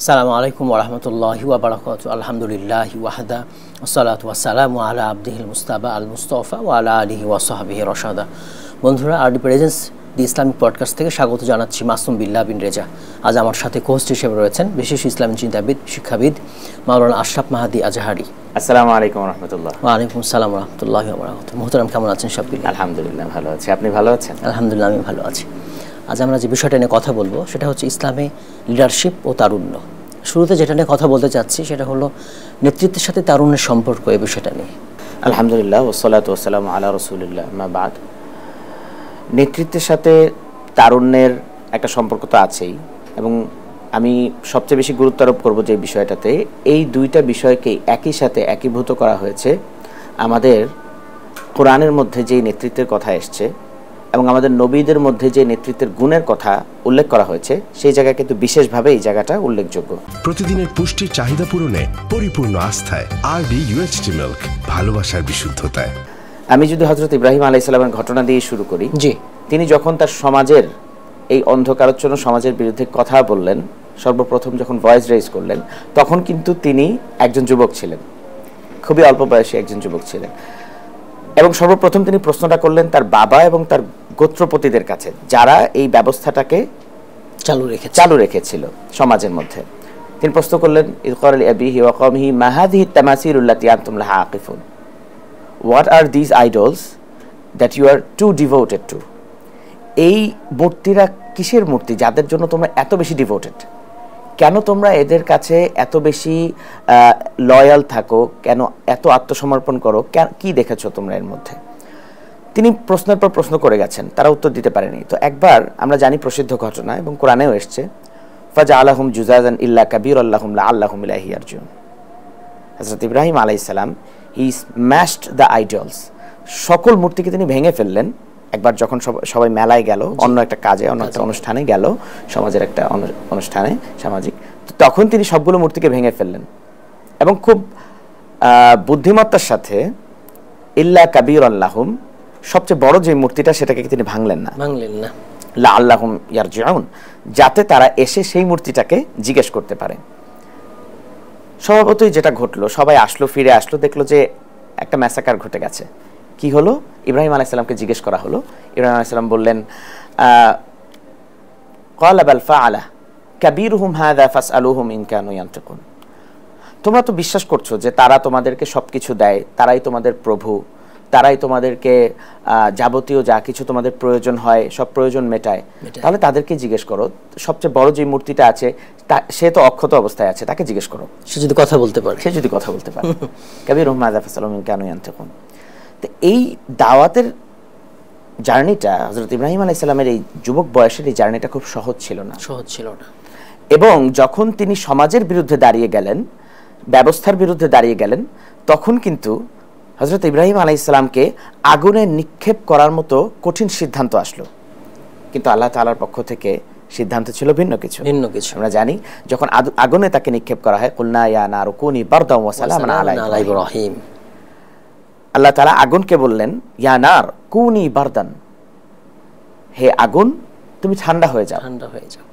আসসালামু আলাইকুম ওয়া রাহমাতুল্লাহি ওয়া বারাকাতুহু। আলহামদুলিল্লাহি ওয়াহদা ওয়াসসালাতু ওয়াসসালামু আলা আবদিহিল মুস্তাবা আল মুস্তাফা ওয়া আলা আলিহি ওয়া সাহবিহি রাশাদা। বন্ধুরা, আরডি প্রেজেন্স দি ইসলামিক পডকাস্ট থেকে স্বাগত জানাচ্ছি মাসুম বিল্লাহ বিন রেজা। আজ আমার সাথে হোস্ট হিসেবে রয়েছেন বিশেষ ইসলামী চিন্তাবিদ, শিক্ষাবিদ মাওলানা আশরাফ মাহাদি আজহারি। আসসালামু আলাইকুম ওয়া রাহমাতুল্লাহ। ওয়া আলাইকুম আসসালাম ওয়া রাহমাতুল্লাহি ওয়া বারাকাতুহু। মুহতারাম, কেমন আছেন? সব আলহামদুলিল্লাহ ভালো আছি, আপনি ভালো আছেন? আলহামদুলিল্লাহ, আমি ভালো আছি। আজ আমরা যে বিষয়টা নিয়ে কথা বলবো সেটা হচ্ছে ইসলামে লিডারশিপ ও তারুণ্য। শুরুতে যেটা নিয়ে কথা বলতে চাচ্ছি সেটা হলো নেতৃত্বের সাথে তারুণ্যের সম্পর্ক, এই বিষয়টা নিয়ে। আলহামদুলিল্লাহ ওয়াসসালাতু ওয়াসসালামু আলা রাসূলিল্লাহ, আম্মা বাদ। নেতৃত্বের সাথে তারুণ্যের একটা সম্পর্ক তো আছেই, এবং আমি সবচেয়ে বেশি গুরুত্ব আরোপ করবো যে বিষয়টাতে, এই দুইটা বিষয়কে একই সাথে একীভূত করা হয়েছে। আমাদের কোরআনের মধ্যে যেই নেতৃত্বের কথা এসছে এবং আমাদের নবীদের মধ্যে যে নেতৃত্বের গুণের কথা উল্লেখ করা হয়েছে, সেই জায়গায় কিন্তু বিশেষভাবে এই জায়গাটা উল্লেখযোগ্য। প্রতিদিনের পুষ্টির চাহিদা পূরণে পরিপূর্ণ আস্থায় আরডি UHT মিল্ক, ভালোবাসার বিশুদ্ধতায়। আমি যদি হযরত ইব্রাহিম আলাইহিস সালামের ঘটনা দিয়ে শুরু করি। জি। তিনি যখন তার সমাজের এই অন্ধকারাচ্ছন্ন সমাজের বিরুদ্ধে কথা বললেন, সর্বপ্রথম যখন ভয়েস রেইজ করলেন, তখন কিন্তু তিনি একজন যুবক ছিলেন, খুবই অল্প বয়সী একজন যুবক ছিলেন। এবং সর্বপ্রথম তিনি প্রশ্নটা করলেন তার বাবা এবং তার গোত্রপতিদের কাছে, যারা এই ব্যবস্থাটাকে চালু রেখেছিল সমাজের মধ্যে। তিনি প্রশ্ন করলেন, ইযকাল আবিহি ওয়া কওমিহি মা হাযিহি তামাসিলুল্লাতী আনতুম লাহা আকিফুন, what are this idols that you are too devoted to? এই মূর্তিরা কিসের মূর্তি যাদের জন্য তোমরা এত বেশি ডিভোটেড? কেন তোমরা এদের কাছে এত বেশি লয়াল থাকো? কেন এত আত্মসমর্পণ করো? কি দেখেছো তোমরা এর মধ্যে? তিনি প্রশ্নের পর প্রশ্ন করে গেছেন, তারা উত্তর দিতে পারেনি। তো একবার আমরা জানি প্রসিদ্ধ ঘটনা, এবং কোরআনেও এসছে, ফাজআলাহুম জুজাজান ইল্লা কাবীরাল্লাহুম লাআল্লাহুম ইলাইহি ইয়ারজিউন। হযরত ইব্রাহিম আলাইহিস সালাম হি স্ম্যাশড দ্য আইডলস, সকল মূর্তিকে তিনি ভেঙে ফেললেন। একবার যখন সবাই মেলায় গেল, অন্য একটা কাজে, অন্য একটা অনুষ্ঠানে গেল, সমাজের একটা অনুষ্ঠানে সামাজিক, তখন তিনি সবগুলো মূর্তিকে ভেঙে ফেললেন, এবং খুব বুদ্ধিমত্তার সাথে ইল্লা কাবীরাল্লাহুম, সবচেয়ে বড় যে মূর্তিটা সেটাকে তিনি ভাঙলেন না লাআল্লাহুম ইয়ারজিউন, যাতে তারা এসে সেই মূর্তিটাকে জিজ্ঞেস করতে পারে। স্বভাবতই যেটা ঘটলো, সবাই আসলো, ফিরে আসলো, দেখলো যে একটা ম্যাসাকার ঘটে গেছে। কি হলো? ইব্রাহিম আলাইহিস সালামকে জিজ্ঞেস করা হলো। ইব্রাহিম আলাইহিস সালাম বললেন, ক্বালা বাল ফাআলা কাবীরুহুম হাযা ফাসআলুহুম ইন কানু ইয়ানতিকুন। তোমরা তো বিশ্বাস করছো যে তারা তোমাদেরকে সবকিছু দেয়, তারাই তোমাদের প্রভু, তারাই তোমাদেরকে যাবতীয় যা কিছু তোমাদের প্রয়োজন হয় সব প্রয়োজন মেটায়, তাহলে তাদেরকে জিজ্ঞেস করো। সবচেয়ে বড় যে মূর্তিটা আছে সে তো অক্ষত অবস্থায় আছে, তাকে জিজ্ঞেস করো, সে যদি কথা বলতে পারে। কাবীরুহুম হাযা ফাসআলুহুম ইন কানু ইয়ানতিকুন। তো এই দাওয়াতের জার্নিটা, হযরত ইব্রাহিম আলাইহিস সালামের এই যুবক বয়সের এই জার্নিটা খুব সহজ ছিল না। এবং যখন তিনি সমাজের বিরুদ্ধে দাঁড়িয়ে গেলেন, ব্যবস্থার বিরুদ্ধে দাঁড়িয়ে গেলেন, তখন কিন্তু হযরত ইব্রাহিম আলাইহিস সালামকে আগুনে নিক্ষেপ করার মতো কঠিন সিদ্ধান্ত আসলো। কিন্তু আল্লাহ তাআলার পক্ষ থেকে সিদ্ধান্ত ছিল ভিন্ন কিছু। আমরা জানি যখন আগুনে তাকে নিক্ষেপ করা হয়, কুলনা ইয়া নারু কুনি বারদান ওয়া সালামান আলা ইব্রাহিম, আল্লাহ তাআলা আগুনকে বললেন, ইয়া নার কুনি বারদান, হে আগুন তুমি ঠান্ডা হয়ে যাও,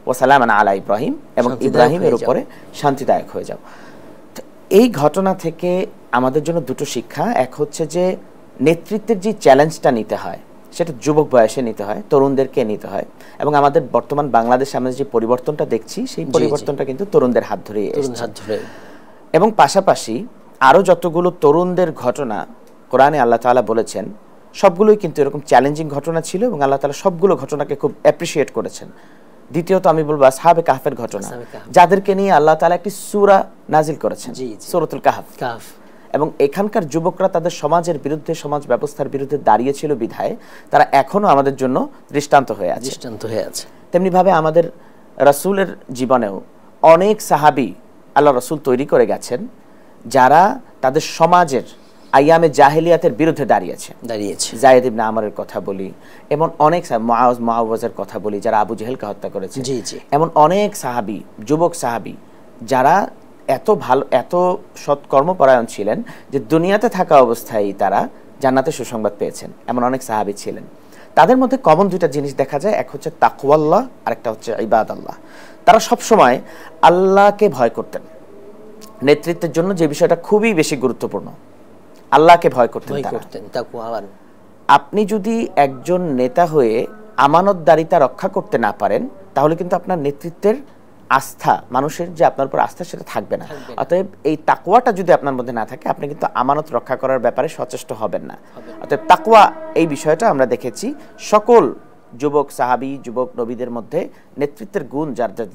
ওয়া সালামান আলা ইব্রাহিম, এবং ইব্রাহিমের উপরে শান্তিদায়ক হয়ে যাও। এই ঘটনা থেকে আমাদের জন্য দুটো শিক্ষা। এক হচ্ছে যে নেতৃত্বের যে চ্যালেঞ্জটা নিতে হয় সেটা যুবক বয়সে নিতে হয়, তরুণদেরকে নিতে হয়, এবং আমাদের বর্তমান বাংলাদেশে আমরা যে পরিবর্তনটা দেখছি সেই পরিবর্তনটা কিন্তু তরুণদের হাত ধরেই এসেছে। এবং পাশাপাশি আরও যতগুলো তরুণদের ঘটনা কোরআনে আল্লাহ তাআলা বলেছেন, সবগুলোই কিন্তু এরকম চ্যালেঞ্জিং ঘটনা ছিল, এবং আল্লাহ তাআলা সবগুলো ঘটনাকে খুব অ্যাপ্রিসিয়েট করেছেন। দ্বিতীয়ত আমি বলবো আসহাবে কাহফের ঘটনা, যাদেরকে নিয়ে আল্লাহ তাআলা একটি সূরা নাজিল করেছেন, সূরাতুল কাহফ। এবং এখানকার যুবকরা তাদের সমাজের বিরুদ্ধে, সমাজ ব্যবস্থার বিরুদ্ধে দাঁড়িয়েছিল বিধায় তারা এখনো আমাদের জন্য দৃষ্টান্ত হয়ে আছে। তেমনি ভাবে আমাদের রাসূলের জীবনেও অনেক সাহাবী আল্লাহ রাসূল তৈরি করে গেছেন, যারা তাদের সমাজের আইয়ামে জাহেলিয়াতের বিরুদ্ধে দাঁড়িয়েছে। যায়েদ ইবনে আমরের কথা বলি, এমন অনেক মুআওয়াজের কথা বলি, যারা আবু জেহেলকে হত্যা করেছে। এমন অনেক সাহাবী, যুবক সাহাবী, যারা এত ভালো, এত সৎকর্মপরায়ণ ছিলেন যে দুনিয়াতে থাকা অবস্থায় তারা জান্নাতের সুসংবাদ পেয়েছেন, এমন অনেক সাহাবী ছিলেন। তাদের মধ্যে কমন দুইটা জিনিস দেখা যায়, এক হচ্ছে তাকওয়াল্লাহ আর একটা হচ্ছে ইবাদাল্লাহ। তারা সবসময় আল্লাহকে ভয় করতেন। নেতৃত্বের জন্য যে বিষয়টা খুবই বেশি গুরুত্বপূর্ণ, আল্লাহকে ভয় করতেন। আপনি যদি একজন নেতা হয়ে আমানতদারিতা রক্ষা করতে না পারেন, তাহলে কিন্তু আপনার নেতৃত্বের আস্থা, মানুষের যে আপনার উপর আস্থা, সেটা থাকবে না। অতএব এই তাকওয়াটা যদি আপনার মধ্যে না থাকে, আপনি কিন্তু আমানত রক্ষা করার ব্যাপারে সচেষ্ট হবেন না। অতএব তাকওয়া, এই বিষয়টা আমরা দেখেছি সকল যুবক সাহাবী, যুবক নবীদের মধ্যে নেতৃত্বের গুণ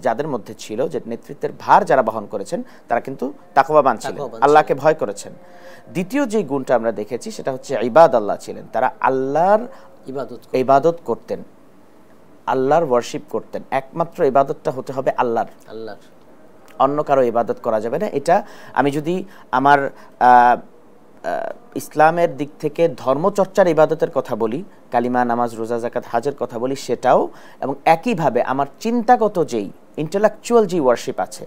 যাদের মধ্যে ছিল, যে নেতৃত্বের ভার যারা বহন করেছেন, তারা কিন্তু তাকওয়াবান ছিলেন, আল্লাহকে ভয় করেছেন। দ্বিতীয় যে গুণটা আমরা দেখেছি সেটা হচ্ছে ইবাদাল্লাহ ছিলেন। তারা আল্লাহর ইবাদত করতেন, আল্লাহর ওয়ার্শিপ করতেন। একমাত্র ইবাদতটা হতে হবে আল্লাহর, অন্য কারো ইবাদত করা যাবে না। এটা আমি যদি আমার ইসলামের দিক থেকে ধর্মচর্চার ইবাদতের কথা বলি, কালিমা, নামাজ, রোজা, যাকাত, হজের কথা বলি, সেটাও, এবং একইভাবে আমার চিন্তাগত যেই ইন্টেলেকচুয়াল যে ওয়ার্শিপ আছে,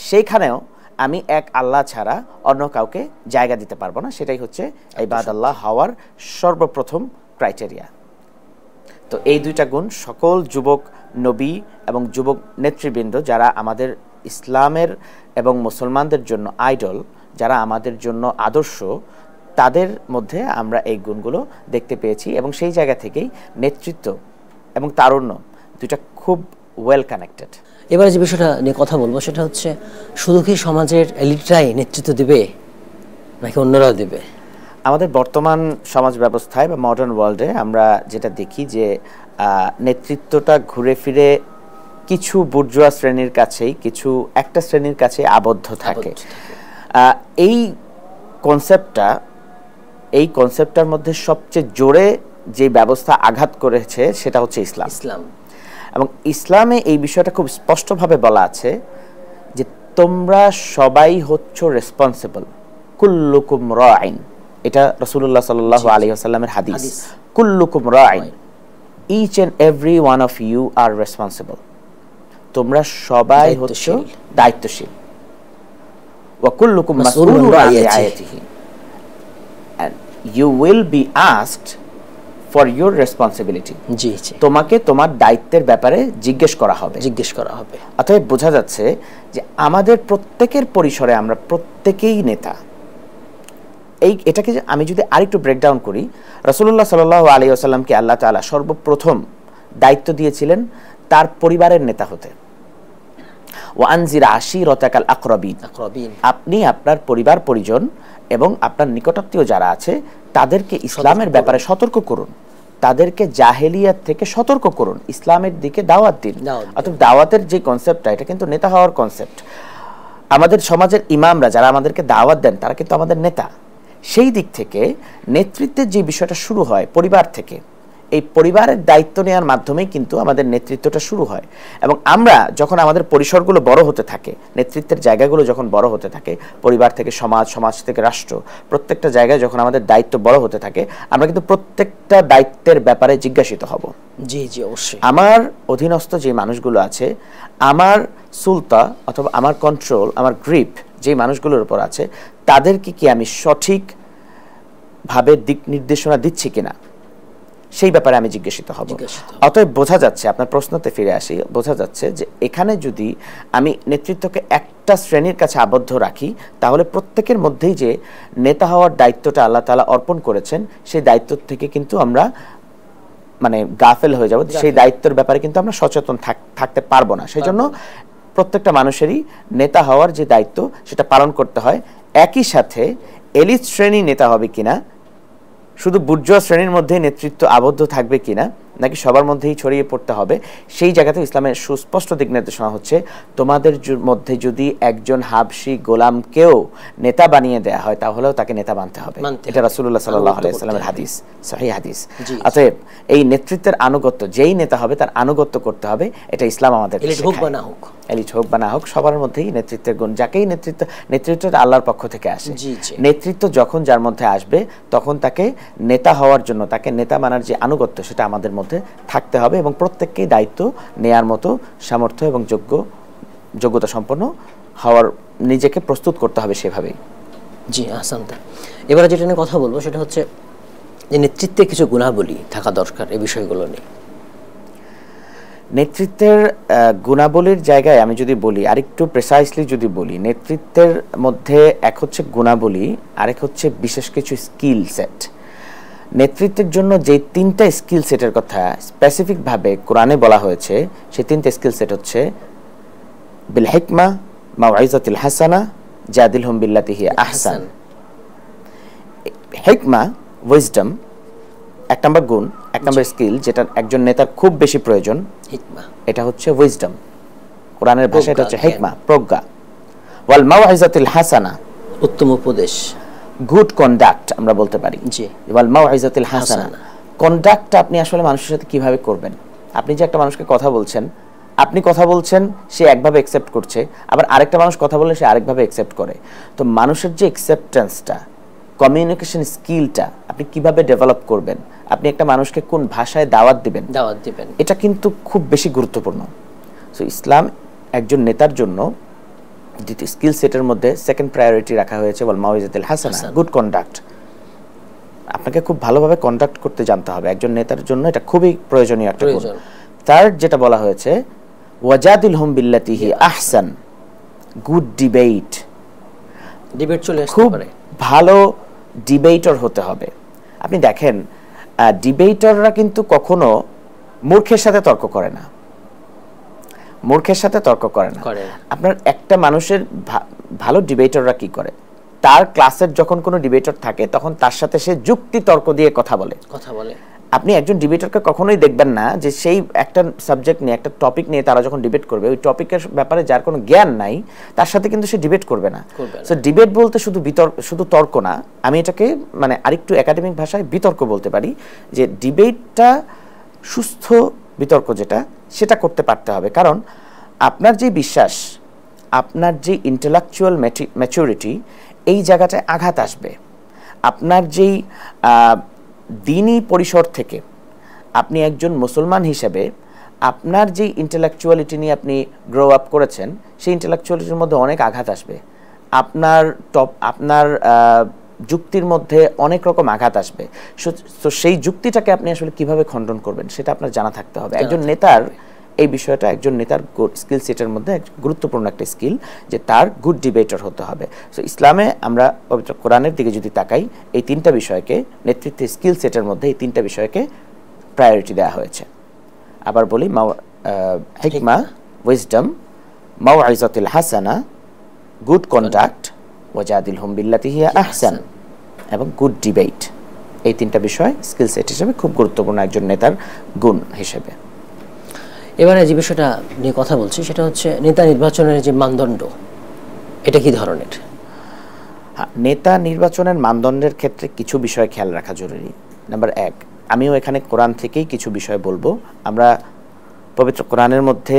সেইখানেও আমি এক আল্লাহ ছাড়া অন্য কাউকে জায়গা দিতে পারবো না। সেটাই হচ্ছে ইবাদাল্লাহ হওয়ার সর্বপ্রথম ক্রাইটেরিয়া। তো এই দুইটা গুণ সকল যুবক নবী এবং যুবক নেতৃবৃন্দ, যারা আমাদের ইসলামের এবং মুসলমানদের জন্য আইডল, যারা আমাদের জন্য আদর্শ, তাদের মধ্যে আমরা এই গুণগুলো দেখতে পেয়েছি। এবং সেই জায়গা থেকেই নেতৃত্ব এবং তারুণ্য দুইটা খুব ওয়েল কানেক্টেড। এবারে যে বিষয়টা নিয়ে কথা বলবো সেটা হচ্ছে, শুধু কি সমাজের এলিটরাই নেতৃত্ব দেবে নাকি অন্যরাও দেবে? আমাদের বর্তমান সমাজ ব্যবস্থায় বা মডার্ন ওয়ার্ল্ডে আমরা যেটা দেখি যে নেতৃত্বটা ঘুরে ফিরে কিছু বুর্জোয়া শ্রেণীর কাছেই, কিছু একটা শ্রেণীর কাছে আবদ্ধ থাকে। এই কনসেপ্টটার মধ্যে সবচেয়ে জোরে যে ব্যবস্থা আঘাত করেছে সেটা হচ্ছে ইসলাম। এবং ইসলামে এই বিষয়টা খুব স্পষ্টভাবে বলা আছে যে তোমরা সবাই হচ্ছ রেসপন্সিবল, কুল্লুকুম রাইন। এটা রাসূলুল্লাহ সাল্লাল্লাহু আলাইহি ওয়াসাল্লামের হাদিস। কুল্লুকুম রাইন, each and every one of you are responsible. তোমরা সবাই হচ্ছ দায়িত্বশীল। ওয়া কুল্লুকুম মাসউলুন আন রাইয়াতিহি, and you will be asked for your responsibility. জি জি, তোমাকে তোমার দায়িত্বের ব্যাপারে জিজ্ঞেস করা হবে। অতএব বোঝা যাচ্ছে যে আমাদের প্রত্যেকের পরিসরে আমরা প্রত্যেকেই নেতা। এটাকে আমি যদি আরেকটু ব্রেকডাউন করি, রাসূলুল্লাহ সাল্লাল্লাহু আলাইহি ওয়াসাল্লামকে আল্লাহ তাআলা সর্বপ্রথম দায়িত্ব দিয়েছিলেন তার পরিবারের নেতা হতে। ওয়া আনজির আশিরাতাকাল আকরাবিন, আপনি আপনার পরিবার পরিজন এবং আপনার নিকটাত্মীয় যারা আছে তাদেরকে ইসলামের ব্যাপারে সতর্ক করুন, তাদেরকে জাহেলিয়াত থেকে সতর্ক করুন, ইসলামের দিকে দাওয়াত দিন। অর্থাৎ দাওয়াতের যে কনসেপ্টটা, এটা কিন্তু নেতা হওয়ার কনসেপ্ট। আমাদের সমাজের ইমামরা যারা আমাদেরকে দাওয়াত দেন, তারা কিন্তু আমাদের নেতা। সেই দিক থেকে নেতৃত্বের যে বিষয়টা শুরু হয় পরিবার থেকে, এই পরিবারের দায়িত্ব নেওয়ার মাধ্যমেই কিন্তু আমাদের নেতৃত্বটা শুরু হয়। এবং আমরা যখন আমাদের পরিসরগুলো বড় হতে থাকে, নেতৃত্বের জায়গাগুলো যখন বড় হতে থাকে, পরিবার থেকে সমাজ, সমাজ থেকে রাষ্ট্র, প্রত্যেকটা জায়গায় যখন আমাদের দায়িত্ব বড় হতে থাকে, আমরা কিন্তু প্রত্যেকটা দায়িত্বের ব্যাপারে জিজ্ঞাসিত হব। জি জি, অবশ্যই। আমার অধীনস্থ যে মানুষগুলো আছে, আমার সুলতা অথবা আমার কন্ট্রোল, আমার গ্রিপ যে মানুষগুলোর উপর আছে, তাদেরকে কি আমি সঠিকভাবে দিক নির্দেশনা দিচ্ছি কিনা, সেই ব্যাপারে আমি জিজ্ঞাসিত হব। অতএব বোঝা যাচ্ছে, আপনার প্রশ্নতে ফিরে আসি, বোঝা যাচ্ছে যে এখানে যদি আমি নেতৃত্বকে একটা শ্রেণীর কাছে আবদ্ধ রাখি, তাহলে প্রত্যেকের মধ্যেই যে নেতা হওয়ার দায়িত্বটা আল্লাহ তাআলা অর্পণ করেছেন, সেই দায়িত্ব থেকে কিন্তু আমরা গাফেল হয়ে যাব। সেই দায়িত্বের ব্যাপারে কিন্তু আমরা সচেতন থাকতে পারবো না। সেই জন্য প্রত্যেকটা মানুষেরই নেতা হওয়ার যে দায়িত্ব, সেটা পালন করতে হয়। একই সাথে এলিট শ্রেণী নেতা হবে কিনা, শুধু বুর্জোয়া শ্রেণীর মধ্যেই নেতৃত্ব আবদ্ধ থাকবে কিনা, নাকি সবার মধ্যেই ছড়িয়ে পড়তে হবে, সেই জায়গাতে ইসলামের সুস্পষ্ট দিক নির্দেশনা হচ্ছে, তোমাদের মধ্যে যদি একজন হাবশি গোলামকেও নেতা বানিয়ে দেয়া হয়, তাহলেও তাকে নেতা মানতে হবে। এটা রাসূলুল্লাহ সাল্লাল্লাহু আলাইহি ওয়াসাল্লামের হাদিস, সহিহ হাদিস। অতএব এই নেতৃত্বের আনুগত্য, যেই নেতা হবে তার আনুগত্য করতে হবে, এটা ইসলাম আমাদের এলিট হোক বা না হোক, সবার মধ্যেই নেতৃত্বের গুণ, যাকেই নেতৃত্বটা আল্লাহর পক্ষ থেকে আসে। নেতৃত্ব যখন যার মধ্যে আসবে, তখন তাকে নেতা হওয়ার জন্য, তাকে নেতা মানার যে আনুগত্য, সেটা আমাদের মধ্যে থাকতে হবে এবং প্রত্যেককেই দায়িত্ব নেয়ার মতো সামর্থ্য এবং যোগ্যতা সম্পন্ন হওয়ার নিজেকে প্রস্তুত করতে হবে সেভাবেই। জি, আহসানতা। এবারে যেটা নিয়ে কথা বলবো সেটা হচ্ছে, যে নেতৃত্বে কিছু গুণাবলী থাকা দরকার এই বিষয়গুলো নিয়ে। নেতৃত্বের গুণাবলীর জায়গায় আমি যদি বলি, আরেকটু প্রেসাইসলি যদি বলি, নেতৃত্বের মধ্যে এক হচ্ছে গুণাবলী, আরেক হচ্ছে বিশেষ কিছু স্কিল সেট। নেতৃত্বের জন্য যে 3টা স্কিল সেটের কথা স্পেসিফিকভাবে কোরআনে বলা হয়েছে, সেই 3টা স্কিল সেট হচ্ছে বিল হিকমা, মাউইজাতুল হাসানা, জাদিলহুম বিল্লাতি হিয়া আহসান। হিকমা, উইজডম, এক নম্বর গুণ, এক নম্বর স্কিল যেটা একজন নেতার খুব বেশি প্রয়োজন, হিকমা, এটা হচ্ছে উইজডম। কোরআনের ভাষায় এটা হচ্ছে হিকমা, প্রজ্ঞা। ওয়াল মাউইজাতুল হাসানা, উত্তম উপদেশ, গুড কন্ডাক্ট আমরা বলতে পারি। জি, ওয়াল মাউইজাতুল হাসানা, কন্ডাক্টটা আপনি আসলে মানুষের সাথে কিভাবে করবেন। আপনি যে একটা মানুষকে কথা বলছেন, আপনি কথা বলছেন, সে একভাবে অ্যাকসেপ্ট করছে, আবার আরেকটা মানুষ কথা বললে সে আরেকভাবে অ্যাকসেপ্ট করে। তো মানুষের যে অ্যাকসেপ্টেন্সটা, কমিউনিকেশন স্কিলটা আপনি কিভাবে ডেভেলপ করবেন, আপনি একটা মানুষকে কোন ভাষায় দাওয়াত দিবেন, এটা কিন্তু খুব বেশি গুরুত্বপূর্ণ। সো ইসলাম একজন নেতার জন্য দ্বিতীয় স্কিল সেটের মধ্যে সেকেন্ড প্রায়োরিটি রাখা হয়েছে ওয়াল মাউইজাতুল হাসানা, গুড কন্ডাক্ট। আপনাকে খুব ভালোভাবে কন্ডাক্ট করতে জানতে হবে, একজন নেতার জন্য এটা খুবই প্রয়োজনীয় একটা গুণ। থার্ড যেটা বলা হয়েছে ওয়াজাদিলহুম বিল্লাতি হি আহসান, গুড ডিবেট। ডিবেট চলে আসতে খুব পারে, ভালো ডিবেটর হতে হবে। আপনি দেখেন ডিবেটররা কিন্তু কখনো মূর্খের সাথে তর্ক করে না, মূর্খের সাথে তর্ক করে না। আপনার একটা মানুষের ভালো ডিবেটররা কি করে, তার ক্লাসের যখন কোনো ডিবেটর থাকে তখন তার সাথে সে যুক্তি তর্ক দিয়ে কথা বলে। আপনি একজন ডিবেটরকে কখনোই দেখবেন না যে সেই একটা সাবজেক্ট নিয়ে, একটা টপিক নিয়ে তারা যখন ডিবেট করবে, ওই টপিকের ব্যাপারে যার কোনো জ্ঞান নাই তার সাথে কিন্তু সে ডিবেট করবে না। সো ডিবেট বলতে শুধু তর্ক না, আমি এটাকে মানে আরেকটু একাডেমিক ভাষায় বিতর্ক বলতে পারি, যে ডিবেটটা সুস্থ বিতর্ক যেটা, সেটা করতে পারতে হবে। কারণ আপনার যে বিশ্বাস, আপনার যে ইন্টেলেকচুয়াল ম্যাচুরিটি, এই জায়গাটায় আঘাত আসবে। আপনার যেই দ্বীনি পরিসর থেকে আপনি একজন মুসলমান হিসেবে আপনার যে ইন্টেলেকচুয়ালিটি নিয়ে আপনি গ্রো আপ করেছেন, সেই ইন্টেলেকচুয়ালিটির মধ্যে অনেক আঘাত আসবে। আপনার যুক্তির মধ্যে অনেক রকম আঘাত আসবে। তো সেই যুক্তিটাকে আপনি আসলে কিভাবে খণ্ডন করবেন সেটা আপনার জানা থাকতে হবে। একজন নেতার এই বিষয়টা, একজন নেতার স্কিল সেটের মধ্যে গুরুত্বপূর্ণ একটা স্কিল, যে তার গুড ডিবেটর হতে হবে। সো ইসলামে আমরা পবিত্র কোরআনের দিকে যদি তাকাই, এই 3টা বিষয়কে, নেতৃত্বের স্কিল সেটের মধ্যে এই 3টা বিষয়কে প্রায়োরিটি দেওয়া হয়েছে। আবার বলি, হিকমা, উইজডম, মাউইজাতুল হাসানা, গুড কন্ডাক্ট, ওয়াজাদিলহুম বিল্লাতি হিয়া আহসান, এবং গুড ডিবেট। এই 3টা বিষয় স্কিল সেট হিসেবে খুব গুরুত্বপূর্ণ একজন নেতার গুণ হিসেবে। এবারে যে বিষয়টা নিয়ে কথা বলছি সেটা হচ্ছে নেতা নির্বাচনের যে মানদণ্ড, এটা কি ধরনের? নেতা নির্বাচনের মানদণ্ডের ক্ষেত্রে কিছু বিষয় খেয়াল রাখা জরুরি। নাম্বার 1, আমিও এখানে কোরআন থেকেই কিছু বিষয় বলবো। আমরা পবিত্র কোরআনের মধ্যে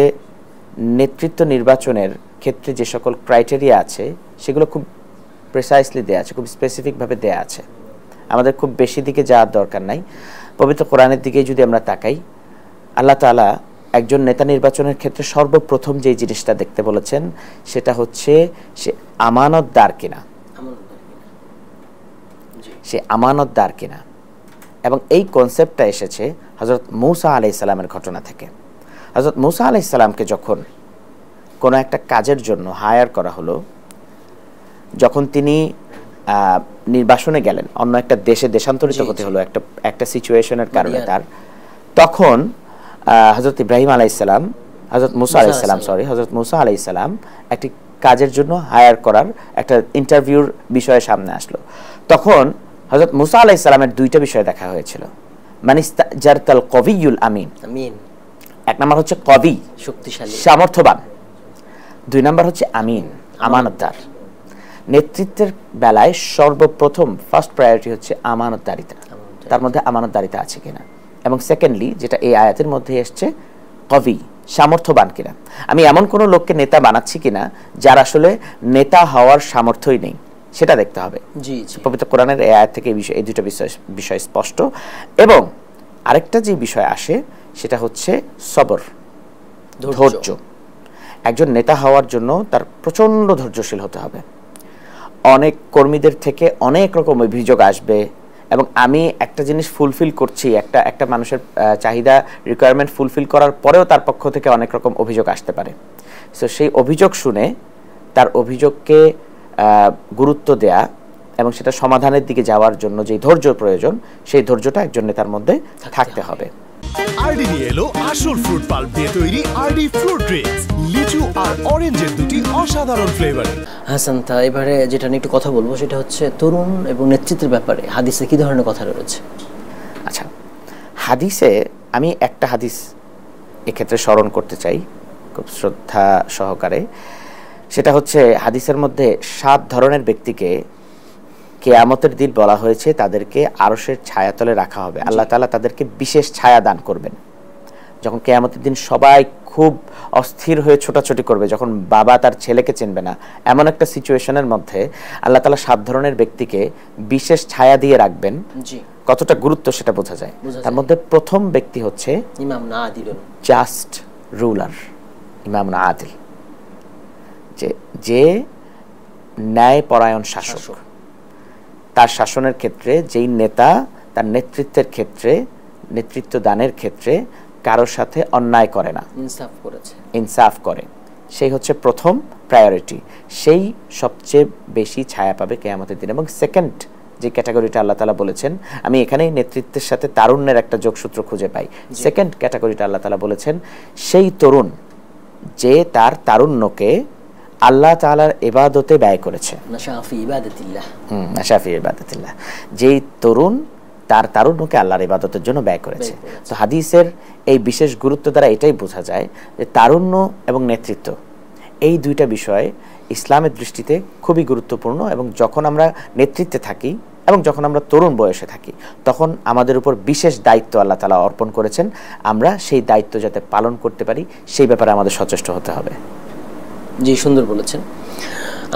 নেতৃত্ব নির্বাচনের ক্ষেত্রে যে সকল ক্রাইটেরিয়া আছে সেগুলো খুব প্রিসাইসলি দেয়া আছে, খুব স্পেসিফিকভাবে দেয়া আছে। আমাদের খুব বেশি দিকে যাওয়ার দরকার নাই। পবিত্র কোরআনের দিকে যদি আমরা তাকাই, আল্লাহ তাআলা একজন নেতা নির্বাচনের ক্ষেত্রে সর্বপ্রথম যে জিনিসটা দেখতে বলেছেন সেটা হচ্ছে সে আমানতদার কিনা, সে আমানতদার কিনা। এবং এই কনসেপ্টটা এসেছে হযরত মূসা আলাইহিস সালামের ঘটনা থেকে। হযরত মূসা আলাইহিস সালামকে যখন কোনো একটা কাজের জন্য হায়ার করা হলো, যখন তিনি নির্বাসনে গেলেন, অন্য একটা দেশে দেশান্তরিত হতে হলো একটা সিচুয়েশনের কারণে তার, তখন হযরত ইব্রাহিম আলাইহিস সালাম, হযরত মূসা আলাইহিস সালাম একটি কাজের জন্য হায়ার করার একটা ইন্টারভিউর বিষয়ে সামনে আসলো। তখন হযরত মূসা আলাইহিস সালামের 2টা বিষয় দেখা হয়েছিল। মানিস্তাজারতাল কবিয়ুল আমিন, এক নাম্বার হচ্ছে কবি, শক্তিশালী, সামর্থ্যবান। 2 নাম্বার হচ্ছে আমিন, আমানতদার। নেতৃত্বের বেলায় সর্বপ্রথম ফার্স্ট প্রায়োরিটি হচ্ছে আমানতদারিতা, তার মধ্যে আমানতদারিতা আছে কিনা। এবং সেকেন্ডলি, যেটা এই আয়াতের মধ্যে এসছে, কবি, সামর্থ্যবান কিনা। আমি এমন কোনো লোককে নেতা বানাচ্ছি কিনা যার আসলে নেতা হওয়ার সামর্থ্যই নেই, সেটা দেখতে হবে। পবিত্র কোরআনের এই আয়াত থেকে এই 2টা বিষয় স্পষ্ট। এবং আরেকটা যে বিষয় আসে সেটা হচ্ছে সবর, ধৈর্য। একজন নেতা হওয়ার জন্য তার প্রচন্ড ধৈর্যশীল হতে হবে। অনেক কর্মীদের থেকে অনেক রকম অভিযোগ আসবে, এবং আমি একটা জিনিস ফুলফিল করছি, একটা মানুষের চাহিদা রিকোয়ারমেন্ট ফুলফিল করার পরেও তার পক্ষ থেকে অনেক রকম অভিযোগ আসতে পারে। সো সেই অভিযোগ শুনে তার অভিযোগকে গুরুত্ব দেয়া এবং সেটা সমাধানের দিকে যাওয়ার জন্য যে ধৈর্য প্রয়োজন, সেই ধৈর্যটা একজন নেতার মধ্যে থাকতে হবে। আরডি নিয়ে এলো আসল ফ্রুট পাল্প দিয়ে তৈরি আরডি ফ্রুট ড্রিঙ্কস, লিচু আর অরেঞ্জের দুটি অসাধারণ ফ্লেভার। হাসান, তা এবারে যেটা নিয়ে একটু কথা বলবো সেটা হচ্ছে তরুণ এবং নেতৃত্বের ব্যাপারে হাদিসে কি ধরনের কথা রয়েছে? আচ্ছা, হাদিসে আমি একটা হাদিস এক্ষেত্রে স্মরণ করতে চাই খুব শ্রদ্ধা সহকারে। সেটা হচ্ছে হাদিসের মধ্যে 7 ধরনের ব্যক্তিকে কিয়ামতের দিন বলা হয়েছে তাদেরকে আরশের ছায়াতলে রাখা হবে। আল্লাহ তাআলা তাদেরকে বিশেষ ছায়া দান করবেন। যখন কিয়ামতের দিন সবাই খুব অস্থির হয়ে ছোটাছুটি করবে, যখন বাবা তার ছেলেকে চিনবে না, এমন একটা সিচুয়েশনের মধ্যে আল্লাহ তাআলা 7 ধরনের ব্যক্তিকে বিশেষ ছায়া দিয়ে রাখবেন। কতটা গুরুত্ব সেটা বোঝা যায়। তার মধ্যে প্রথম ব্যক্তি হচ্ছে ইমাম আদিল, জাস্ট রুলার, ইমাম আদিল, যে ন্যায়পরায়ণ শাসক। তার শাসনের ক্ষেত্রে যেই নেতা তার নেতৃত্বের ক্ষেত্রে, নেতৃত্ব দানের ক্ষেত্রে কারোর সাথে অন্যায় করে না, ইনসাফ করে, সেই হচ্ছে প্রথম প্রায়োরিটি। সেই সবচেয়ে বেশি ছায়া পাবে কিয়ামতের দিন। এবং সেকেন্ড যে ক্যাটাগরিটা আল্লাহ তাআলা বলেছেন, আমি এখানেই নেতৃত্বের সাথে তারুণ্যের একটা যোগসূত্র খুঁজে পাই। সেকেন্ড ক্যাটাগরিটা আল্লাহ তাআলা বলেছেন সেই তরুণ যে তার তারুণ্যকে আল্লাহ তাআলার ইবাদতে ব্যয় করেছে, নাশাফি ইবাদাতিল্লাহ, যেই তরুণ তার তারুণ্যকে আল্লাহর ইবাদতের জন্য ব্যয় করেছে। তো হাদিসের এই বিশেষ গুরুত্ব দ্বারা এটাই বোঝা যায় যে তারুণ্য এবং নেতৃত্ব এই দুইটা বিষয় ইসলামের দৃষ্টিতে খুবই গুরুত্বপূর্ণ। এবং যখন আমরা নেতৃত্বে থাকি এবং যখন আমরা তরুণ বয়সে থাকি, তখন আমাদের উপর বিশেষ দায়িত্ব আল্লাহ তাআলা অর্পণ করেছেন। আমরা সেই দায়িত্ব যাতে পালন করতে পারি, সেই ব্যাপারে আমাদের সচেষ্ট হতে হবে। জি, সুন্দর বলেছেন।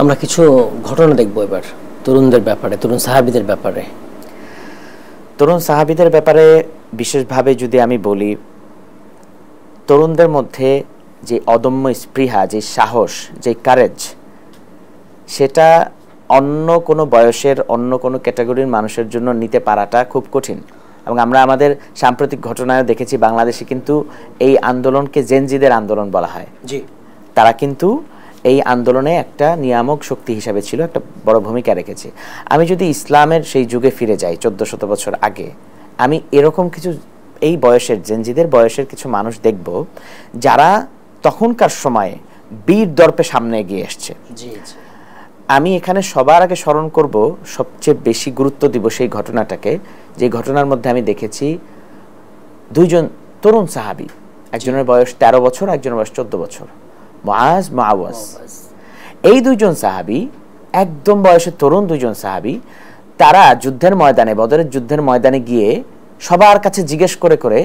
আমরা কিছু ঘটনা দেখব এবার তরুণদের ব্যাপারে, তরুণ সাহাবীদের ব্যাপারে। তরুণ সাহাবীদের ব্যাপারে বিশেষভাবে যদি আমি বলি, তরুণদের মধ্যে যে অদম্য স্পৃহা, যে সাহস, যে কারেজ, সেটা অন্য কোনো বয়সের, অন্য কোনো ক্যাটাগরির মানুষের জন্য নিতে পারাটা খুব কঠিন। এবং আমরা আমাদের সাম্প্রতিক ঘটনায় দেখেছি, বাংলাদেশে কিন্তু এই আন্দোলনকে জেনজিদের আন্দোলন বলা হয়। জি, তারা কিন্তু এই আন্দোলনে একটা নিয়ামক শক্তি হিসাবে ছিল, একটা বড় ভূমিকা রেখেছে। আমি যদি ইসলামের সেই যুগে ফিরে যাই 1400 বছর আগে, আমি এরকম কিছু এই বয়সের জেনজিদের বয়সের কিছু মানুষ দেখব যারা তখনকার সময়ে বীর দর্পে সামনে এগিয়ে এসছে। আমি এখানে সবার আগে স্মরণ করব, সবচেয়ে বেশি গুরুত্ব দিব সেই ঘটনাটাকে, যে ঘটনার মধ্যে আমি দেখেছি 2জন তরুণ সাহাবী, একজনের বয়স 13 বছর, একজনের বয়স 14 বছর, মুআজ, মুআওয়াজ। এই 2জন সাহাবী, একদম বয়সে তরুণ 2জন সাহাবী, তারা যুদ্ধের ময়দানে, বদরের যুদ্ধের ময়দানে গিয়ে সবার কাছে জিজ্ঞেস করে করে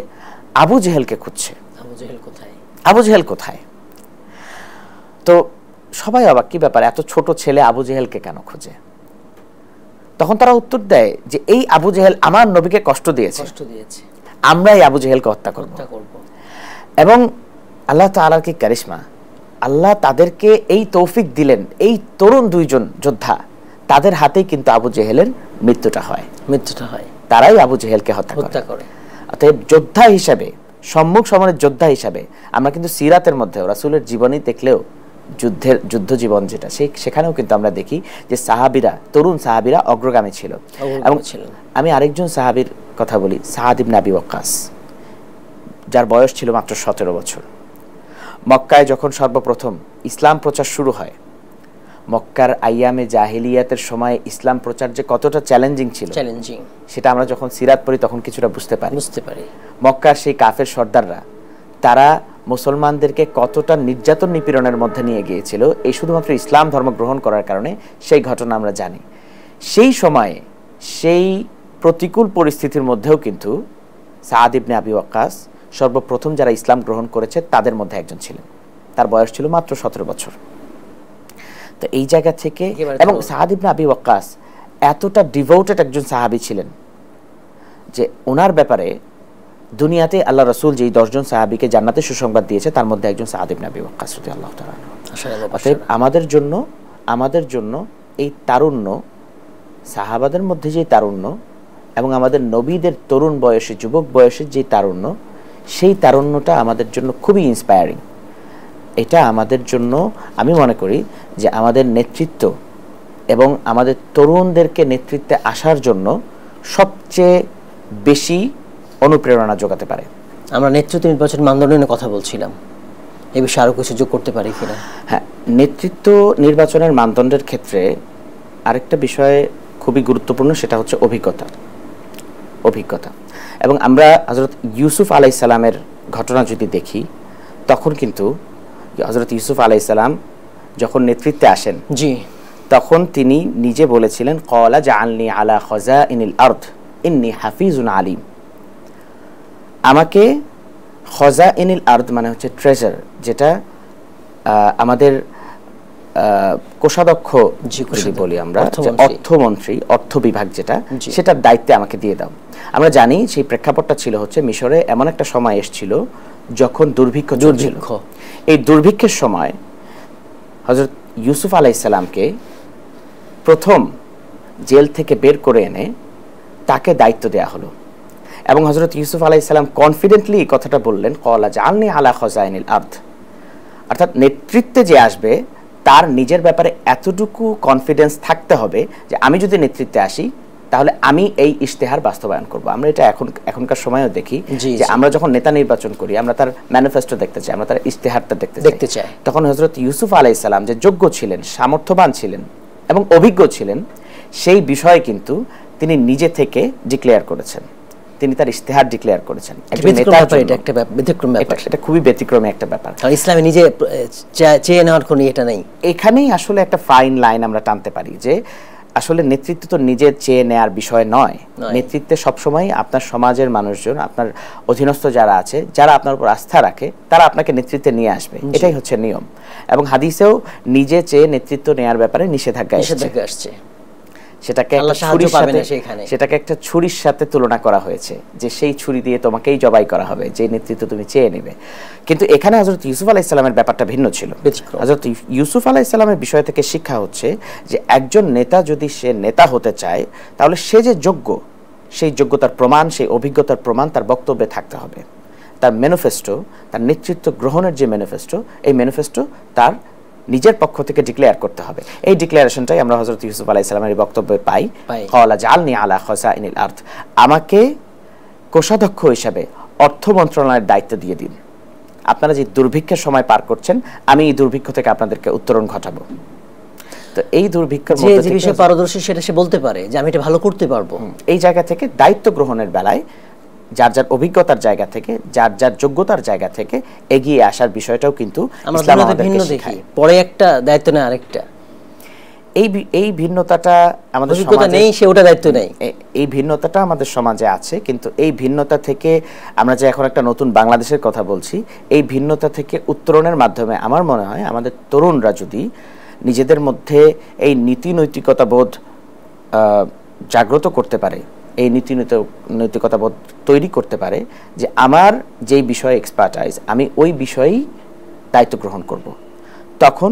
আবু জেহেলকে খুঁজছে। আবু জেহেল কোথায়? তো সবাই অবাক, কি ব্যাপার, এত ছোট ছেলে আবু জেহেলকে কেন খোঁজে? তখন তারা উত্তর দেয় যে এই আবু জেহেল আমার নবীকে কষ্ট দিয়েছে, আমরা এই আবু জেহেলকে হত্যা করব। এবং আল্লাহ তাআলার কি কারিশমা, আল্লাহ তাদেরকে এই তৌফিক দিলেন, এই তরুণ 2জন যোদ্ধা, তাদের হাতেই কিন্তু আবু জেহেলের মৃত্যুটা হয়। তারাই আবু জেহেলকে হত্যা করে। অতএব যোদ্ধা হিসাবে, সম্মুখ সমরের যোদ্ধা হিসাবে, আমরা কিন্তু সিরাতের মধ্যে রাসূলের জীবনী দেখলেও যুদ্ধ জীবন যেটা, সেখানেও কিন্তু আমরা দেখি যে সাহাবীরা, তরুণ সাহাবীরা অগ্রগামী ছিল। এবং আমি আরেকজন সাহাবীর কথা বলি, সাদ ইবনে আবি ওয়াক্কাস, যার বয়স ছিল মাত্র 17 বছর। মক্কায় যখন সর্বপ্রথম ইসলাম প্রচার শুরু হয়, মক্কার আইয়ামে জাহিলিয়াতের সময় ইসলাম প্রচার যে কতটা চ্যালেঞ্জিং ছিল, সেটা আমরা যখন সিরাত পড়ি তখন কিছুটা বুঝতে পারি। মক্কার সেই কাফের সর্দাররা, তারা মুসলমানদেরকে কতটা নির্যাতন নিপীড়নের মধ্যে নিয়ে গিয়েছিল এই শুধুমাত্র ইসলাম ধর্ম গ্রহণ করার কারণে, সেই ঘটনা আমরা জানি। সেই সময়ে সেই প্রতিকূল পরিস্থিতির মধ্যেও কিন্তু সাদ ইবনে আবি ওয়াক্কাস সর্বপ্রথম যারা ইসলাম গ্রহণ করেছে তাদের মধ্যে একজন ছিলেন। তার বয়স ছিল মাত্র 17 বছর। তো এই জায়গা থেকে, এবং সাদ ইবনে আবি ওয়াক্কাস এতটা ডিভোটেড একজন সাহাবী ছিলেন যে ওনার ব্যাপারে দুনিয়াতে আল্লাহ রাসূল যেই 10 জন সাহাবীকে জান্নাতের সুসংবাদ দিয়েছে, তার মধ্যে একজন সাদ ইবনে আবি ওয়াক্কাস রাদিয়াল্লাহু তাআলা। অতএব আমাদের জন্য এই তারুণ্য, সাহাবাদের মধ্যে যে তারুণ্য, এবং আমাদের নবীদের তরুণ বয়সে, যুবক বয়সের যে তারুণ্য, সেই তারুণ্যটা আমাদের জন্য খুবই ইন্সপায়ারিং। এটা আমাদের জন্য, আমি মনে করি যে আমাদের নেতৃত্ব এবং আমাদের তরুণদেরকে নেতৃত্বে আসার জন্য সবচেয়ে বেশি অনুপ্রেরণা যোগাতে পারে। আমরা নেতৃত্ব নির্বাচন মানদণ্ড নিয়ে কথা বলছিলাম, এই বিষয়ে আরও কিছু যোগ করতে পারি কিনা? হ্যাঁ, নেতৃত্ব নির্বাচনের মানদণ্ডের ক্ষেত্রে আরেকটা বিষয় খুবই গুরুত্বপূর্ণ, সেটা হচ্ছে অভিজ্ঞতা। এবং আমরা হযরত ইউসুফ আলাইহিস সালামের ঘটনা যদি দেখি, তখন কিন্তু হযরত ইউসুফ আলাইহিস সালাম যখন নেতৃত্বে আসেন, জি, তখন তিনি নিজে বলেছিলেন, ক্বালা জাআলনি আলা খাযাইনিল আরদ ইন্নী হাফিজুন আলিম। আমাকে খাযাইনিল আরদ মানে হচ্ছে ট্রেজার, যেটা আমাদের কোষাধ্যক্ষ যদি বলি আমরা, অর্থমন্ত্রী, অর্থ বিভাগ যেটা, সেটার দায়িত্বে আমাকে দিয়ে দাও। আমরা জানি সেই প্রেক্ষাপটটা ছিল হচ্ছে মিশরে এমন একটা সময় এসেছিল যখন দুর্ভিক্ষ। এই দুর্ভিক্ষের সময় হযরত ইউসুফ আলাইহিস সালামকে প্রথম জেল থেকে বের করে এনে তাকে দায়িত্ব দেয়া হলো, এবং হযরত ইউসুফ আলাইহিস সালাম কনফিডেন্টলি এই কথাটা বললেন, ক্বালা জাআলনি আলা খাযাইনিল আরদ। অর্থাৎ নেতৃত্বে যে আসবে তার নিজের ব্যাপারে এতটুকু কনফিডেন্স থাকতে হবে যে আমি যদি নেতৃত্বে আসি তাহলে আমি এই ইশতেহার বাস্তবায়ন করব। আমরা এটা এখনকার সময়ও দেখি যে আমরা যখন নেতা নির্বাচন করি, আমরা তার ম্যানিফেস্টো দেখতে চাই, আমরা তার ইশতেহারটা দেখতে চাই। তখন হযরত ইউসুফ আলাইহিস সালাম যে যোগ্য ছিলেন, সামর্থ্যবান ছিলেন এবং অভিজ্ঞ ছিলেন, সেই বিষয়ে কিন্তু তিনি নিজে থেকে ডিক্লেয়ার করেছেন, তিনি তার ইশতেহার ডিক্লেয়ার করেছেন। এটা খুবই ব্যতিক্রমী একটা ব্যাপার, ইসলামে নিজে চেয়ে নেওয়ার কোনো এটা নেই। এখানেই আসলে একটা ফাইন লাইন আমরা টানতে পারি যে আসলে নেতৃত্ব তো নিজের চেয়ে নেয়ার বিষয় নয়। নেতৃত্বে সবসময় আপনার সমাজের মানুষজন, আপনার অধীনস্থ যারা আছে, যারা আপনার উপর আস্থা রাখে, তারা আপনাকে নেতৃত্বে নিয়ে আসবে, এটাই হচ্ছে নিয়ম। এবং হাদিসেও নিজে চেয়ে নেতৃত্ব নেয়ার ব্যাপারে নিষেধাজ্ঞা আসছে। সেটাকে একটা ছুরির সাথে তুলনা করা হয়েছে, যে সেই ছুরি দিয়ে তোমাকেই জবাই করা হবে যে নেতৃত্ব তুমি চেয়ে নেবে। কিন্তু এখানে হযরত ইউসুফ আলাইহিস সালামের ব্যাপারটা ভিন্ন ছিল। হযরত ইউসুফ আলাইহিস সালামের বিষয় থেকে শিক্ষা হচ্ছে যে একজন নেতা যদি সে নেতা হতে চায়, তাহলে সে যে যোগ্য, সেই যোগ্যতার প্রমাণ, সেই অভিজ্ঞতার প্রমাণ তার বক্তব্যে থাকতে হবে। তার ম্যানিফেস্টো, তার নেতৃত্ব গ্রহণের যে ম্যানিফেস্টো, এই ম্যানিফেস্টো তার নিজের পক্ষ থেকে ডিক্লেয়ার করতে হবে। এই ডিক্লারেশনটাই আমরা হযরত ইউসুফ আলাইহিস সালামের বক্তব্যে পাই, ক্বালা জাআলনি আলা খাযাইনিল আরদ, আমাকে কোষাধ্যক্ষ হিসেবে অর্থ মন্ত্রণালয়ের দায়িত্ব দিয়ে দিন। আপনারা যে দুর্ভিক্ষের সময় পার করছেন, আমি এই দুর্ভিক্ষ থেকে আপনাদেরকে উত্তরণ ঘটাবো। তো এই দুর্ভিক্ষের মধ্যে যে বিষয়ে পারদর্শী সেটা সে বলতে পারে যে আমি এটা ভালো করতে পারবো। এই জায়গা থেকে দায়িত্ব গ্রহণের বেলায় যার যার অভিজ্ঞতার জায়গা থেকে, যার যার যোগ্যতার জায়গা থেকে এগিয়ে আসার বিষয়টাও কিন্তু ইসলাম আমাদেরকে শেখায়। পরে একটা দায়িত্ব নেয় আরেকটা, এই ভিন্নতাটা আমাদের সমাজে নেই, সে ওটা দায়িত্ব নেই। এই ভিন্নতাটা আমাদের সমাজে আছে, কিন্তু এই ভিন্নতা থেকে আমরা যে এখন একটা নতুন বাংলাদেশের কথা বলছি, এই ভিন্নতা থেকে উত্তরণের মাধ্যমে আমার মনে হয় আমাদের তরুণরা যদি নিজেদের মধ্যে এই নীতি নৈতিকতা বোধ জাগ্রত করতে পারে, এই নৈতিকতা বোধ তৈরি করতে পারে যে আমার যেই বিষয়ে এক্সপার্টাইজ, আমি ওই বিষয়েই দায়িত্ব গ্রহণ করব, তখন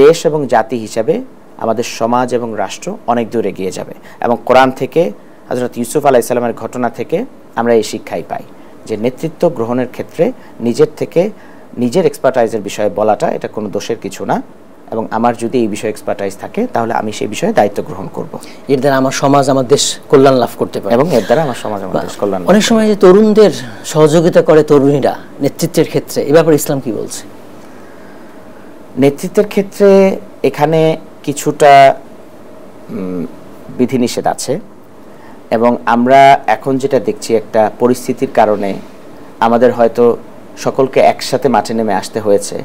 দেশ এবং জাতি হিসাবে আমাদের সমাজ এবং রাষ্ট্র অনেক দূর এগিয়ে যাবে। এবং কোরআন থেকে, হযরত ইউসুফ আলাইহিস সালামের ঘটনা থেকে আমরা এই শিক্ষাই পাই যে নেতৃত্ব গ্রহণের ক্ষেত্রে নিজের থেকে নিজের এক্সপার্টাইজের বিষয়ে বলাটা এটা কোনো দোষের কিছু না, এবং আমার যদি এই বিষয়ে এক্সপার্টাইজ থাকে তাহলে আমি সেই বিষয়ে দায়িত্ব গ্রহণ করব। এর দ্বারা আমার সমাজ, আমার দেশ কল্যাণ লাভ করতে পারে, এবং এর দ্বারা আমার সমাজ, আমার দেশ কল্যাণ। অনেক সময় যে তরুণদের সহযোগিতা করে তরুণীরা নেতৃত্বের ক্ষেত্রে, এ ব্যাপারে ইসলাম কি বলছে? নেতৃত্বের ক্ষেত্রে এখানে কিছুটা বিধিনিষেধ আছে, এবং আমরা এখন যেটা দেখছি একটা পরিস্থিতির কারণে আমাদের হয়তো সকলকে একসাথে মাঠে নেমে আসতে হয়েছে,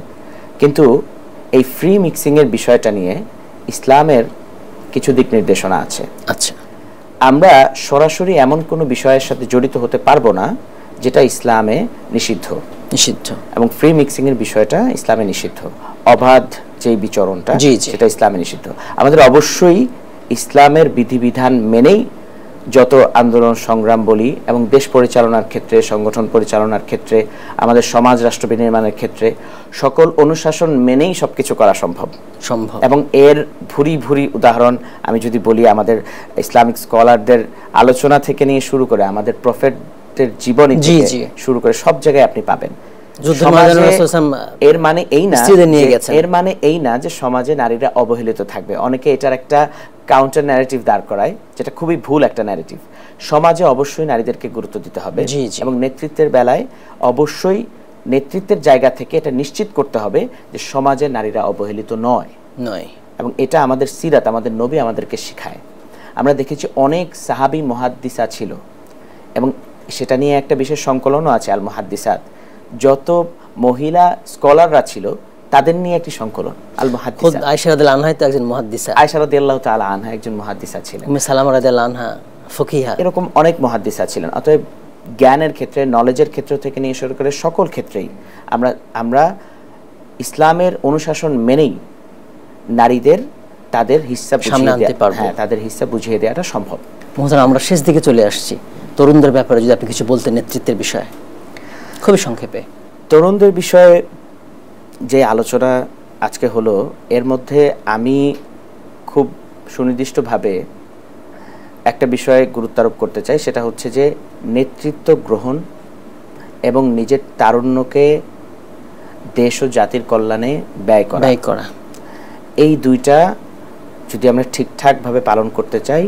কিন্তু এই ফ্রি মিক্সিংয়ের বিষয়টা নিয়ে ইসলামের কিছু দিক নির্দেশনা আছে। আচ্ছা, আমরা সরাসরি এমন কোনো বিষয়ের সাথে জড়িত হতে পারবো না যেটা ইসলামে নিষিদ্ধ, এবং ফ্রি মিক্সিংয়ের বিষয়টা ইসলামে নিষিদ্ধ। অবাধ যেই বিচরণটা, সেটা ইসলামে নিষিদ্ধ। আমাদের অবশ্যই ইসলামের বিধিবিধান মেনেই যত আন্দোলন সংগ্রাম বলি এবং দেশ পরিচালনার ক্ষেত্রে, সংগঠন পরিচালনার ক্ষেত্রে, আমাদের সমাজ রাষ্ট্র বিনির্মাণের ক্ষেত্রে সকল অনুশাসন মেনেই সবকিছু করা সম্ভব। এবং এর ভুরি ভুরি উদাহরণ আমি যদি বলি, আমাদের ইসলামিক স্কলারদের আলোচনা থেকে নিয়ে শুরু করে আমাদের প্রফেটের জীবনী থেকে শুরু করে সব জায়গায় আপনি পাবেন। এর মানে এই না যে সমাজে নারীরা অবহেলিত থাকবে। অনেকে এটার একটা কাউন্টার ন্যারেটিভ দাঁড় করায়, যেটা খুবই ভুল একটা ন্যারেটিভ। সমাজে অবশ্যই নারীদেরকে গুরুত্ব দিতে হবে এবং নেতৃত্বের বেলায় অবশ্যই নেতৃত্বের জায়গা থেকে এটা নিশ্চিত করতে হবে যে সমাজে নারীরা অবহেলিত নয়। এবং এটা আমাদের সিরাত, আমাদের নবী আমাদেরকে শেখায়। আমরা দেখেছি অনেক সাহাবী মুহাদ্দিসা ছিল এবং সেটা নিয়ে একটা বিশেষ সংকলনও আছে, আল মুহাদ্দিসাত। যত মহিলা স্কলাররা ছিল তাদের নিয়ে একটি সংকলন, আল মুহাদ্দিসাত। আয়েশা রাদিয়াল্লাহু আনহা তো একজন মুহাদ্দিসা, আয়েশা রাদিয়াল্লাহু তাআলা আনহা একজন মুহাদ্দিসা ছিলেন, উম্মে সালামা রাদিয়াল্লাহু আনহা ফকিহা, এরকম অনেক মুহাদ্দিসা ছিলেন। অতএব জ্ঞানের ক্ষেত্রে, নলেজের ক্ষেত্র থেকে নিয়ে শুরু করে সকল ক্ষেত্রেই আমরা ইসলামের অনুশাসন মেনেই নারীদের তাদের হিস্সা বুঝিয়ে দিতে পারবো। হ্যাঁ, তাদের হিস্সা বুঝিয়ে দেওয়াটা সম্ভব। মহোদয়, আমরা শেষ দিকে চলে আসছি। তরুণদের ব্যাপারে যদি আপনি কিছু বলতেন, নেতৃত্বের বিষয়ে খুবই সংক্ষেপে। তরুণদের বিষয়ে যে আলোচনা আজকে হলো, এর মধ্যে আমি খুব সুনির্দিষ্টভাবে একটা বিষয়ে গুরুত্ব আরোপ করতে চাই। সেটা হচ্ছে যে নেতৃত্ব গ্রহণ এবং নিজের তারুণ্যকে দেশ ও জাতির কল্যাণে ব্যয় করা, এই দুইটা যদি আমরা ঠিকঠাকভাবে পালন করতে চাই,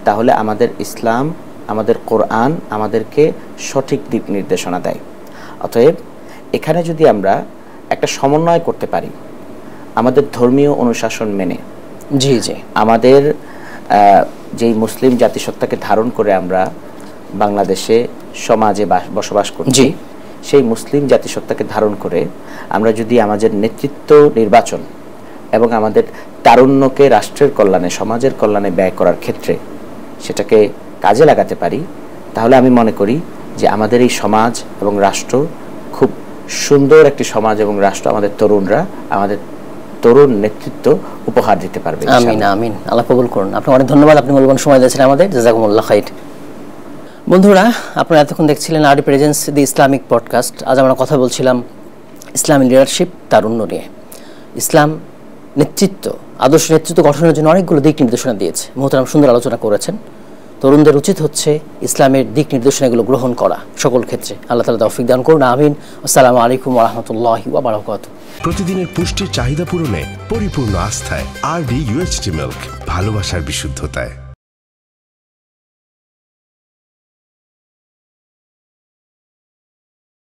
তাহলে আমাদের ইসলাম, আমাদের কোরআন আমাদেরকে সঠিক দিক নির্দেশনা দেয়। অতএব এখানে যদি আমরা একটা সমন্বয় করতে পারি, আমাদের ধর্মীয় অনুশাসন মেনে, আমাদের যেই মুসলিম জাতিসত্তাকে ধারণ করে আমরা বাংলাদেশে সমাজে বসবাস করছি, সেই মুসলিম জাতিসত্তাকে ধারণ করে আমরা যদি আমাদের নেতৃত্ব নির্বাচন এবং আমাদের তারুণ্যকে রাষ্ট্রের কল্যাণে, সমাজের কল্যাণে ব্যয় করার ক্ষেত্রে সেটাকে কাজে লাগাতে পারি, তাহলে আমি মনে করি যে আমাদের এই সমাজ এবং রাষ্ট্র খুব সুন্দর একটি সমাজ এবং রাষ্ট্র আমাদের তরুণরা, আমাদের তরুণ নেতৃত্ব উপহার দিতে পারবে। আমিন আমিন, আল্লাহ কবুল করুন। আপনাকে অনেক ধন্যবাদ, আপনি মূল্যবান সময় দিয়েছেন আমাদের। জাযাকুমুল্লাহ খাইর। বন্ধুরা, আপনারা এতক্ষণ দেখছিলেন আরডি প্রেজেন্স দি ইসলামিক পডকাস্ট। আজ আমরা কথা বলছিলাম ইসলামী লিডারশিপ, তারুণ্য নিয়ে। ইসলাম নেতৃত্ব, আদর্শ নেতৃত্ব গঠনের জন্য অনেকগুলো দিক নির্দেশনা দিয়েছে। মোহতারাম সুন্দর আলোচনা করেছেন। তরুণদের উচিত হচ্ছে ইসলামের দিক নির্দেশনাগুলো গ্রহণ করা সকল ক্ষেত্রে। আল্লাহ তাআলা তৌফিক দান করুন। আমিন। আসসালামু আলাইকুম ওয়া রাহমাতুল্লাহি ওয়া বারাকাতুহু। প্রতিদিনের পুষ্টির চাহিদা পূরণে পরিপূর্ণ আস্থায় আরডি UHT মিল্ক, ভালোবাসার বিশুদ্ধতায়।